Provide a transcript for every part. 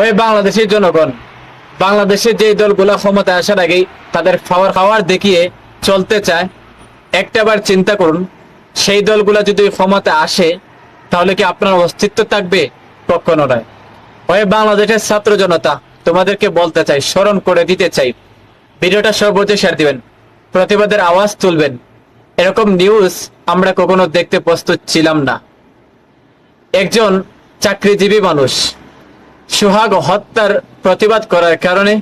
ওই বাংলাদেশের জনগণ বাংলাদেশের যে দলগুলো ক্ষমতায় আসার আগেই তাদের খাওয়ার দেখিয়ে চলতে চায়, একটাবার চিন্তা করুন, সেই দলগুলো যদি ক্ষমতায় আসে তাহলে কি আপনার অস্তিত্ব থাকবে? কখনো নয়। ওই বাংলাদেশের ছাত্র জনতা, তোমাদেরকে বলতে চাই, স্মরণ করে দিতে চাই, ভিডিওটা সর্বোচ্চ শেয়ার দিবেন, প্রতিবাদের আওয়াজ তুলবেন। এরকম নিউজ আমরা কখনো দেখতে প্রস্তুত ছিলাম না। একজন চাকরিজীবী মানুষ সোহাগ হত্যার প্রতিবাদ করার কারণে,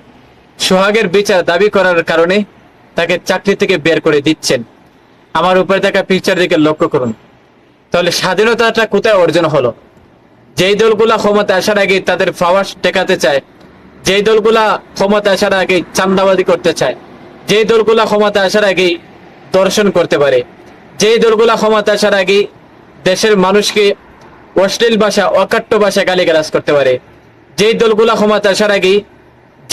সোহাগের বিচার দাবি করার কারণে তাকে চাকরি থেকে বের করে দিচ্ছেন। আমার উপরে থাকা পিকচার দিকে লক্ষ্য করুন। তাহলে স্বাধীনতাটা কোথায় অর্জন হলো? যেই দলগুলা ক্ষমতা আসার আগে তাদের পাওয়ার টেকাতে চায়, যেই দলগুলা ক্ষমতা আসার আগে চান্দাবাজি করতে চায়, যেই দলগুলা ক্ষমতা আসার আগে দর্শন করতে পারে, যেই দলগুলা ক্ষমতা আসার আগে দেশের মানুষকে অশ্লীল ভাষা, অকাট্য ভাষা গালিগালাজ করতে পারে, যেই দলগুলা ক্ষমতা আসার আগে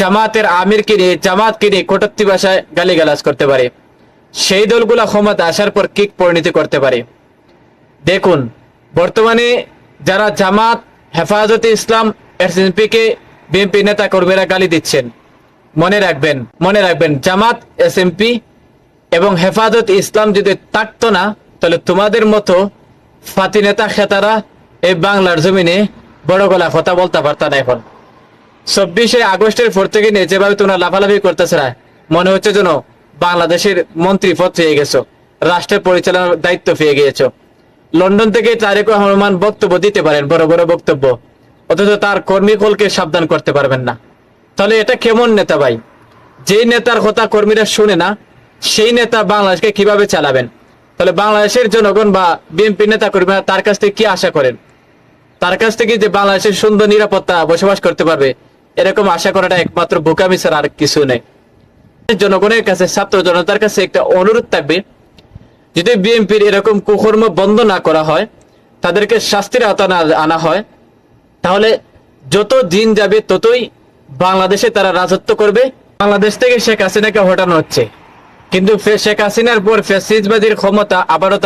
জামাতের আমিরকে নিয়ে, জামাতকে নিয়ে কটূক্তি ভাষায় গালিগালাজ করতে পারে, সেই দলগুলা ক্ষমতা আসার পর কি পরিণতি করতে পারে দেখুন। বর্তমানে যারা জামাত, হেফাজতে ইসলাম, এসএনপি কে বিএনপি নেতা কর্মীরা গালি দিচ্ছেন, মনে রাখবেন জামাত, এসএনপি এবং হেফাজত ইসলাম যদি থাকতো না, তাহলে তোমাদের মতো ফাতি নেতা খেতারা এই বাংলার জমিনে বড় গলা কথা বলতে পারত না। এখন 24 আগস্টের পর থেকে নিয়ে যেভাবে তোমরা লাফালাফি করতেছ না, মনে হচ্ছে যেন বাংলাদেশের মন্ত্রী পদ পেয়ে গেছো, রাষ্ট্রের পরিচালনার দায়িত্ব পেয়ে গিয়েছো। লন্ডন থেকে তারেক রহমান বক্তব্য দিতে পারেন, বড় বড় বক্তব্য, অথচ তার কর্মীকুলকে সাবধান করতে পারবেন না। তাহলে এটা কেমন নেতা ভাই? যেই নেতার কথা কর্মীরা শুনে না, সেই নেতা বাংলাদেশকে কিভাবে চালাবেন? তাহলে বাংলাদেশের জনগণ বা বিএনপি নেতা কর্মীরা তার কাছ থেকে কি আশা করেন? তার কাছ থেকে যে বাংলাদেশের সুন্দর নিরাপত্তা বসবাস করতে পারবে, এরকম আশা করাটা একমাত্র বোকামি ছাড়া আর কিছু নেই। জনগণের কাছে, ছাত্র জনতার কাছে একটা অনুরোধ থাকবে, যদি বিএনপির এরকম কুকর্ম বন্ধ না করা হয়, তাদেরকে শাস্তির আওতায় আনা হয়, তাহলে যত দিন যাবে ততই বাংলাদেশে তারা রাজত্ব করবে। বাংলাদেশ থেকে শেখ হাসিনাকে হটানো হচ্ছে, কিন্তু শেখ হাসিনার পর ফ্যাসিস্টবাদীর ক্ষমতা আবারও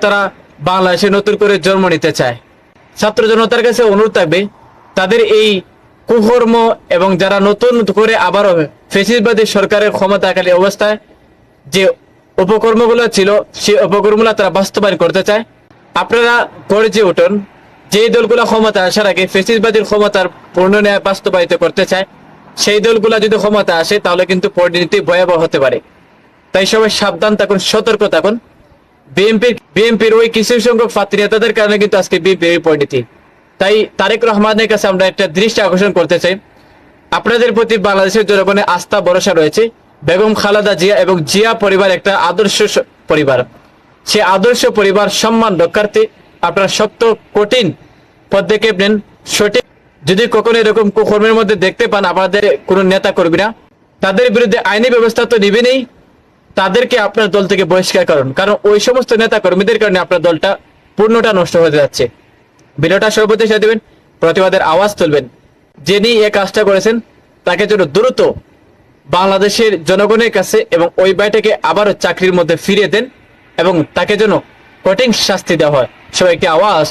তারা বাংলাদেশে নতুন করে জন্ম নিতে চায়। ছাত্র জনতার কাছে অনুরোধ থাকবে, তাদের এই কুকর্ম এবং যারা নতুন করে আবারও ফ্যাসিস্টবাদী সরকারের ক্ষমতাকালী অবস্থায় যে উপকর্মগুলো ছিল, সেই উপকর্মগুলো তারা বাস্তবায়ন করতে চায়। আপনারা গর্জে উঠুন। যেই দলগুলো ক্ষমতা আসার আগে ফ্যাসিস্টবাদীর ক্ষমতার পূর্ণ ন্যায় বাস্তবায়িত করতে চায়, সেই দলগুলো যদি ক্ষমতা আসে তাহলে কিন্তু পরিণতি ভয়াবহ হতে পারে। তাই সবাই সাবধান থাকুন, সতর্ক থাকুন। বিএনপির ওই কিছু সংখ্যক ফাত্তি নেতাদের কারণে কিন্তু আজকে বিএনপির পরিণতি। তাই তারেক রহমানের কাছে আমরা একটা দৃষ্টি আকর্ষণ করতে চাই, আপনাদের প্রতি বাংলাদেশের জনগণের আস্থা ভরসা রয়েছে। বেগম খালেদা জিয়া এবং জিয়া পরিবার একটা আদর্শ পরিবার। সে আদর্শ পরিবার সম্মান রক্ষার্থে আপনারা শক্ত কঠিন পদক্ষেপ নেন। সঠিক যদি কখনো এরকম কুকর্মের মধ্যে দেখতে পান আপনাদের কোন নেতা কর্মীরা, তাদের বিরুদ্ধে আইনি ব্যবস্থা তো নিবেনই, তাদেরকে আপনার দল থেকে বহিষ্কার করুন। কারণ ওই সমস্ত নেতা কর্মীদের কারণে আপনার দলটা পূর্ণটা নষ্ট হয়ে যাচ্ছে। ভিডিওটা সর্বোচ্চ শেয়ার দিবেন, প্রতিবাদের আওয়াজ তুলবেন। যিনি এই কাজটা করেছেন তাকে যেন দ্রুত বাংলাদেশের জনগণের কাছে এবং ওই ভাইটাকে আবারও চাকরির মধ্যে ফিরিয়ে দেন এবং তাকে যেন কঠিন শাস্তি দেওয়া হয়। সবাইকে আওয়াজ